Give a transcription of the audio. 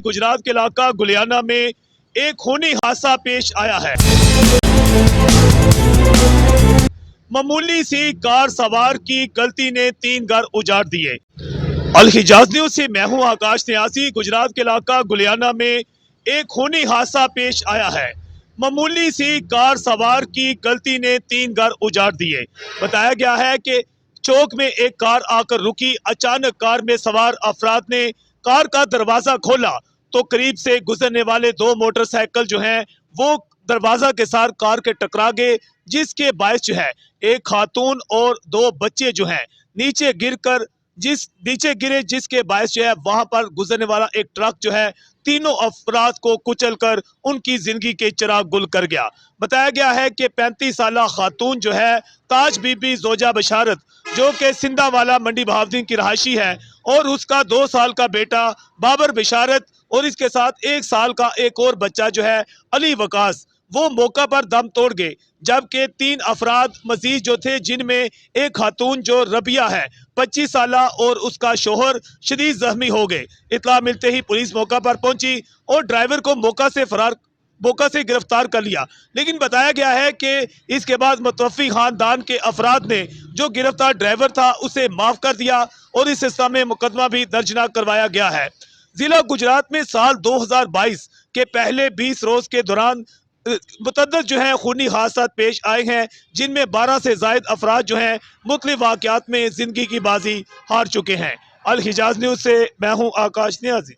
गुजरात के इलाका गुलियाना में एक खूनी हादसा पेश आया है। मामूली सी कार सवार की गलती ने 3 घर उजाड़ दिए। अल हिजाज न्यूज से मैं हूं आकाश न्यासी। गुजरात के इलाका गुलियाना में एक खूनी हादसा पेश आया है। मामूली सी कार सवार की गलती ने 3 घर उजाड़ दिए। बताया गया है कि चौक में एक कार आकर रुकी। अचानक कार में सवार अफराद ने कार का दरवाजा खोला तो करीब से गुजरने वाले 2 मोटरसाइकिल जो हैं वो दरवाजा के साथ कार के टकरा गए, जिसके बायस जो है एक खातून और 2 बच्चे जो हैं नीचे गिरे, जिसके बायस जो है वहां पर गुजरने वाला एक ट्रक जो है तीनों अफराद को कुचलकर उनकी जिंदगी के चिराग गुल कर गया। बताया गया है कि 35 साल खातून जो है ताज बीबी जोजा बशारत, जो कि सिंधावाला मंडी बहावुद्दीन की रहायशी है, और उसका 2 साल का बेटा बाबर बशारत और इसके साथ 1 साल का एक और बच्चा जो है अली वकास, वो मौका पर दम तोड़ गए। जबकि 3 अफराद मजीद जो थे, जिनमें एक खातून जो रबिया है 25 साल और उसका शोहर शदीद जख्मी हो गए। इत्तला मिलते ही पुलिस मौका पर पहुंची और ड्राइवर को मौका से गिरफ्तार कर लिया। लेकिन बताया गया है कि इसके बाद मुतवफ़ी खानदान के अफराद ने जो गिरफ्तार ड्राइवर था उसे माफ कर दिया और इस सिलसिले में मुकदमा भी दर्ज न करवाया गया है। जिला गुजरात में साल 2022 के पहले 20 रोज के दौरान मुतअद्दिद जो है खूनी हादसा पेश आए हैं, जिनमें 12 से जायद अफराद जो हैं मुख्तलिफ वाक़यात में जिंदगी की बाजी हार चुके हैं। अल हिजाज न्यूज से मैं हूँ आकाश न्याजी।